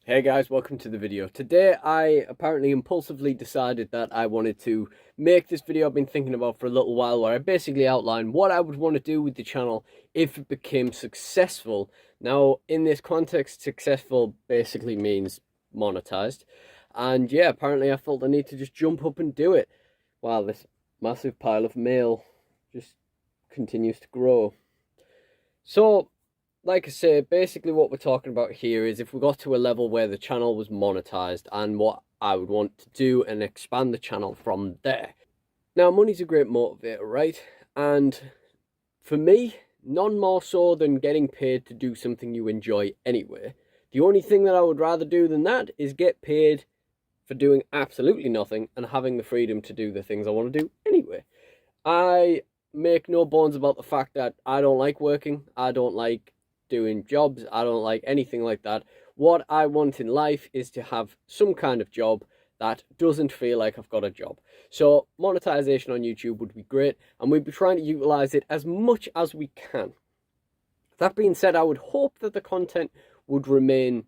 Hey guys, welcome to the video. Today I apparently impulsively decided that I wanted to make this video I've been thinking about for a little while, where I basically outline what I would want to do with the channel if it became successful. Now, in this context, successful basically means monetized. And yeah, apparently I felt the need to just jump up and do it. Wow, this massive pile of mail just continues to grow. So, like I say, basically what we're talking about here is if we got to a level where the channel was monetized and what I would want to do and expand the channel from there. Now, money's a great motivator, right? And for me, none more so than getting paid to do something you enjoy anyway. The only thing that I would rather do than that is get paid for doing absolutely nothing and having the freedom to do the things I want to do anyway. I make no bones about the fact that I don't like working. I don't like doing jobs. I don't like anything like that. What I want in life is to have some kind of job that doesn't feel like I've got a job. So monetization on YouTube would be great, and we'd be trying to utilize it as much as we can. That being said, I would hope that the content would remain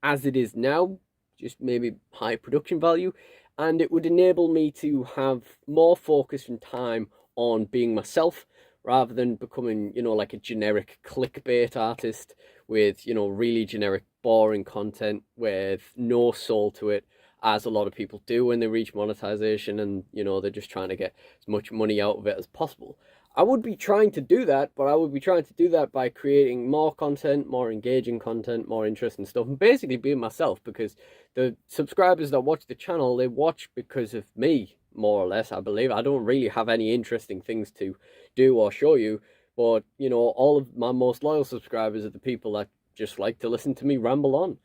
as it is now, just maybe high production value, and it would enable me to have more focus and time on being myself, rather than becoming, like a generic clickbait artist with, really generic, boring content with no soul to it, as a lot of people do when they reach monetization and, they're just trying to get as much money out of it as possible. I would be trying to do that, but I would be trying to do that by creating more content, more engaging content, more interesting stuff, and basically being myself, because the subscribers that watch the channel, they watch because of me, more or less, I believe. I don't really have any interesting things to do or show you, but, all of my most loyal subscribers are the people that just like to listen to me ramble on.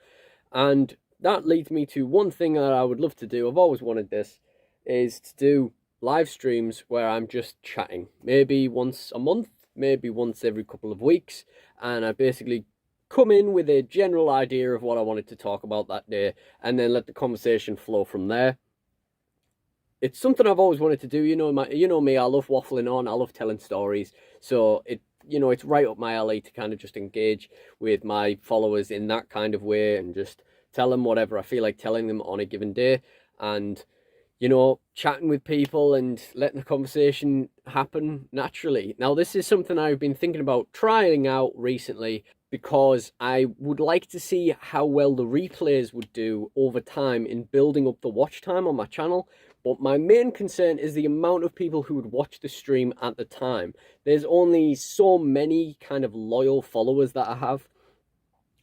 And that leads me to one thing that I would love to do. I've always wanted this, is to do live streams where I'm just chatting, maybe once a month, maybe once every couple of weeks, and I basically come in with a general idea of what I wanted to talk about that day, and then let the conversation flow from there. It's something I've always wanted to do. You know me, I love waffling on, I love telling stories, so it's right up my alley to kind of just engage with my followers in that kind of way and just tell them whatever I feel like telling them on a given day, and chatting with people and letting the conversation happen naturally. Now, this is something I've been thinking about trying out recently, because I would like to see how well the replays would do over time in building up the watch time on my channel. But my main concern is the amount of people who would watch the stream at the time. There's only so many kind of loyal followers that I have,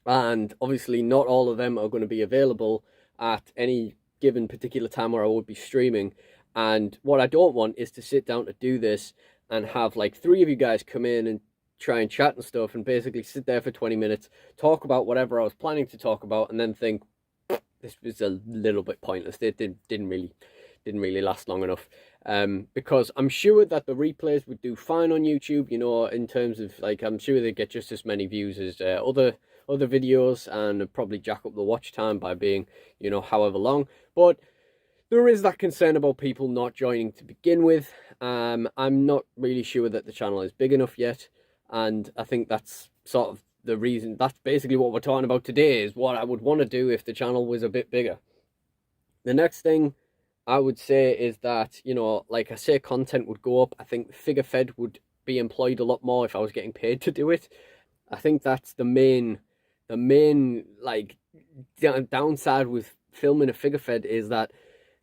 and obviously not all of them are going to be available at any given particular time where I would be streaming. And what I don't want is to sit down to do this and have like 3 of you guys come in and try and chat and stuff, and basically sit there for 20 minutes, talk about whatever I was planning to talk about, and then think this was a little bit pointless. It didn't really last long enough. Because I'm sure that the replays would do fine on YouTube, in terms of, like, I'm sure they get just as many views as other videos, and probably jack up the watch time by being, however long. But there is that concern about people not joining to begin with. I'm not really sure that the channel is big enough yet, and I think that's sort of the reason. That's basically what we're talking about today, is what I would want to do if the channel was a bit bigger. The next thing I would say is that, like I say, content would go up. I think figure fed would be employed a lot more if I was getting paid to do it. I think that's the main like downside with filming a figure fed, is that,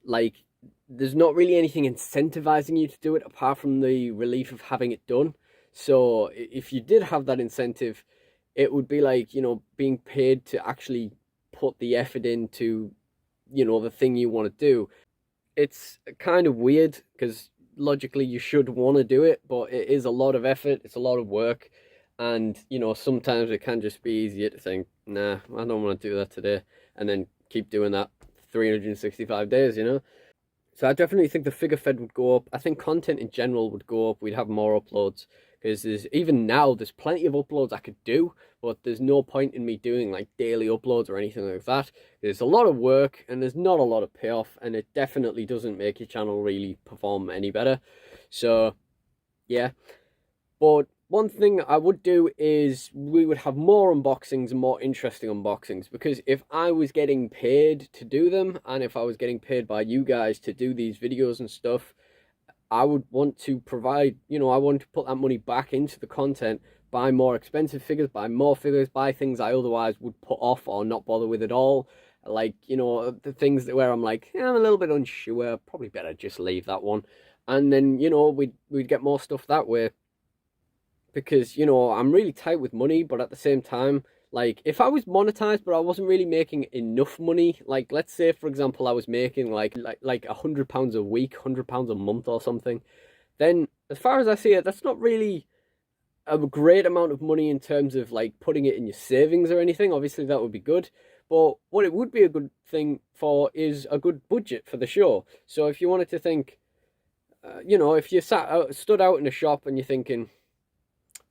like, there's not really anything incentivizing you to do it apart from the relief of having it done. So if you did have that incentive, it would be like, being paid to actually put the effort into, the thing you want to do. It's kind of weird, because logically you should want to do it, but it is a lot of effort, it's a lot of work, and, sometimes it can just be easier to think, nah, I don't want to do that today, and then keep doing that 365 days, So I definitely think the figure fed would go up. I think content in general would go up. We'd have more uploads, because even now there's plenty of uploads I could do, but there's no point in me doing like daily uploads or anything like that. There's a lot of work and there's not a lot of payoff, and it definitely doesn't make your channel really perform any better. So yeah, but one thing I would do is we would have more unboxings and more interesting unboxings, because if I was getting paid to do them, and if I was getting paid by you guys to do these videos and stuff, I would want to provide, I want to put that money back into the content, buy more expensive figures, buy more figures, buy things I otherwise would put off or not bother with at all. Like, the things that where I'm like, I'm a little bit unsure, probably better just leave that one. And then, we'd get more stuff that way. Because, I'm really tight with money, but at the same time, like, if I was monetized, but I wasn't really making enough money, like, let's say, for example, I was making like £100 a week, £100 a month or something, then as far as I see it, that's not really a great amount of money in terms of like putting it in your savings or anything. Obviously, that would be good. But what it would be a good thing for is a good budget for the show. So if you wanted to think, if you stood out in a shop and you're thinking,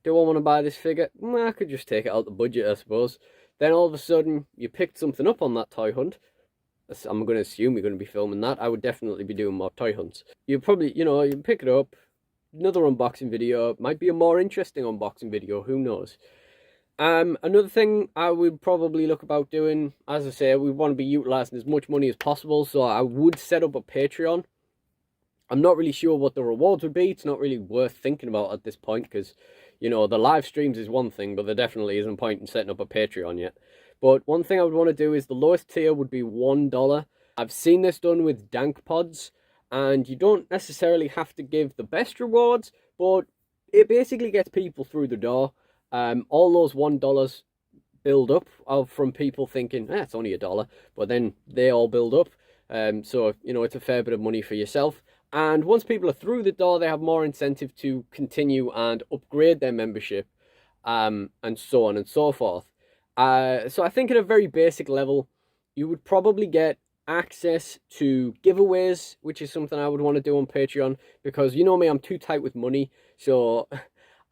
do I want to buy this figure? I could just take it out the budget, I suppose. Then all of a sudden, you picked something up on that toy hunt. I'm going to assume you're going to be filming that. I would definitely be doing more toy hunts. You probably, you pick it up, another unboxing video. Might be a more interesting unboxing video, who knows. Another thing I would probably look about doing, as I say, we want to be utilising as much money as possible, so I would set up a Patreon. I'm not really sure what the rewards would be. It's not really worth thinking about at this point, because, the live streams is one thing, but there definitely isn't point in setting up a Patreon yet. But one thing I would want to do is the lowest tier would be $1. I've seen this done with dank pods, and you don't necessarily have to give the best rewards, but it basically gets people through the door. All those $1 build up from people thinking, it's only $1, but then they all build up. So, it's a fair bit of money for yourself. And once people are through the door, they have more incentive to continue and upgrade their membership, and so on and so forth. So I think at a very basic level, you would probably get access to giveaways, which is something I would want to do on Patreon, because you know me, I'm too tight with money. So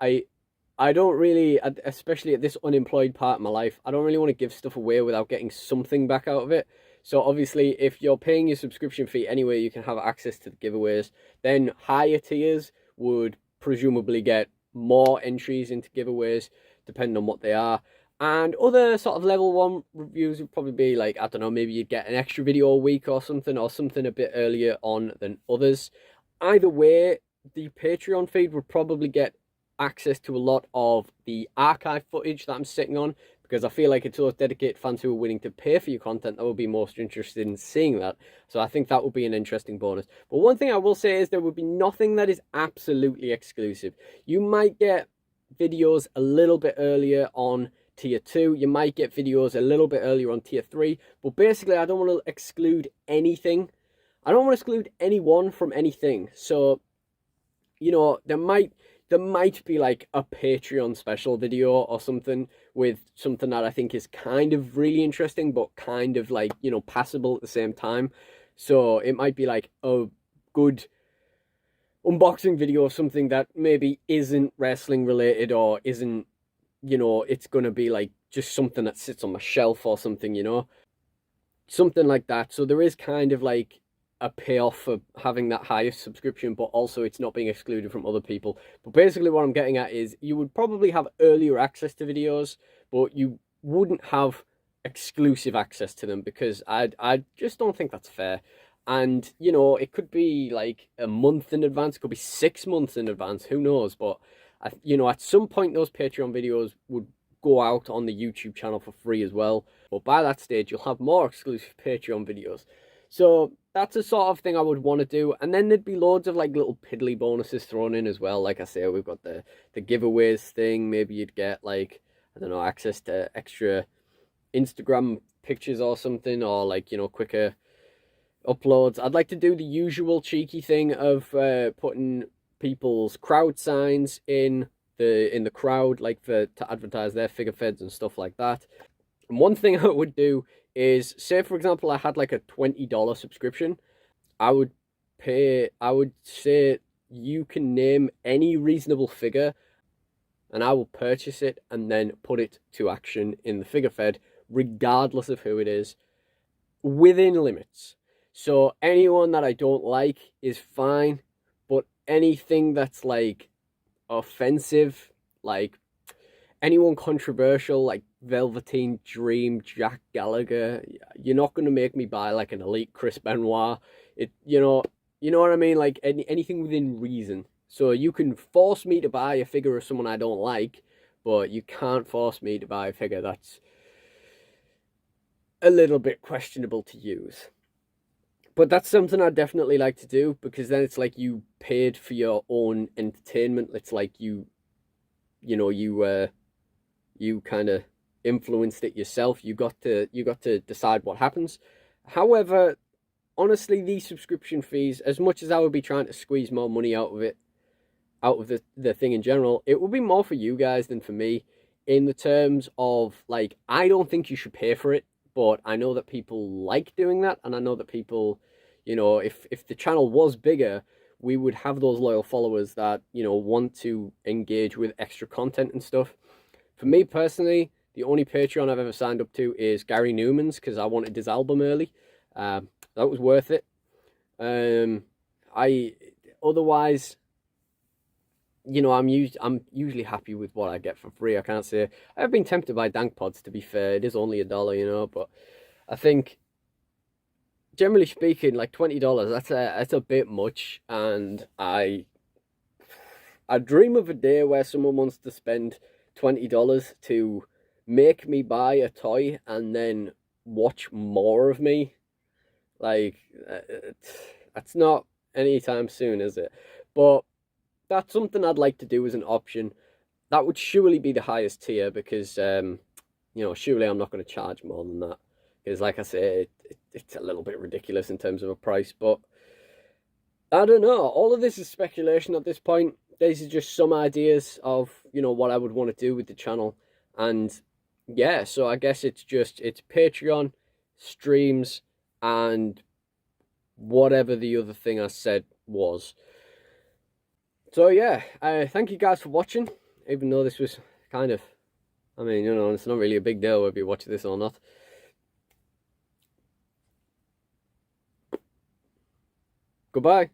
I don't really, especially at this unemployed part of my life, I don't really want to give stuff away without getting something back out of it. So obviously, if you're paying your subscription fee anyway, you can have access to the giveaways. Then higher tiers would presumably get more entries into giveaways, depending on what they are. And other sort of level 1 reviews would probably be like, I don't know, maybe you'd get an extra video a week or something a bit earlier on than others. Either way, the Patreon feed would probably get access to a lot of the archive footage that I'm sitting on, because I feel like it's those dedicated fans who are willing to pay for your content that will be most interested in seeing that. So I think that would be an interesting bonus. But one thing I will say is there would be nothing that is absolutely exclusive. You might get videos a little bit earlier on tier 2. You might get videos a little bit earlier on tier 3. But basically, I don't want to exclude anything. I don't want to exclude anyone from anything. So, there might be like a Patreon special video or something with something that I think is kind of really interesting, but kind of like, passable at the same time. So it might be like a good unboxing video of something that maybe isn't wrestling related, or isn't, it's going to be like just something that sits on my shelf or something, something like that. So there is kind of like a payoff for having that highest subscription, but also it's not being excluded from other people. But basically what I'm getting at is you would probably have earlier access to videos, but you wouldn't have exclusive access to them, because I just don't think that's fair. And, it could be like a month in advance, it could be 6 months in advance, who knows? But, at some point those Patreon videos would go out on the YouTube channel for free as well. But by that stage, you'll have more exclusive Patreon videos. So that's a sort of thing I would want to do. And then there'd be loads of like little piddly bonuses thrown in as well. Like I say, we've got the giveaways thing. Maybe you'd get like, I don't know, access to extra Instagram pictures or something, or like, quicker uploads. I'd like to do the usual cheeky thing of putting people's crowd signs in the crowd, like to advertise their figure feds and stuff like that. And one thing I would do is, say for example I had like a $20 subscription, I would say you can name any reasonable figure and I will purchase it and then put it to action in the figure fed, regardless of who it is, within limits. So anyone that I don't like is fine, but anything that's like offensive like anyone controversial like Velveteen Dream, Jack Gallagher. You're not going to make me buy like an Elite Chris Benoit. You know what I mean? Like anything within reason. So you can force me to buy a figure of someone I don't like, but you can't force me to buy a figure that's a little bit questionable to use. But that's something I'd definitely like to do, because then it's like you paid for your own entertainment. It's like you kind of influenced it yourself. You got to decide what happens. However, honestly, these subscription fees, as much as I would be trying to squeeze more money out of it, out of the thing in general, it will be more for you guys than for me, in the terms of, like, I don't think you should pay for it, but I know that people like doing that, and I know that people, if the channel was bigger, we would have those loyal followers that, want to engage with extra content and stuff. For me personally, the only Patreon I've ever signed up to is Gary Newman's, because I wanted his album early. That was worth it. Otherwise, I'm usually happy with what I get for free. I can't say I've been tempted by Dank Pods, to be fair. It is only $1, but I think, generally speaking, like $20, that's a bit much, and I dream of a day where someone wants to spend $20 to make me buy a toy and then watch more of me. Like, that's not anytime soon, is it? But that's something I'd like to do as an option. That would surely be the highest tier, because surely I'm not going to charge more than that, because, like I say, it's a little bit ridiculous in terms of a price. But I don't know, all of this is speculation at this point. These are just some ideas of, what I would want to do with the channel. And yeah, so I guess it's Patreon, streams, and whatever the other thing I said was. So yeah, thank you guys for watching, even though this was kind of, it's not really a big deal whether you watch this or not. Goodbye.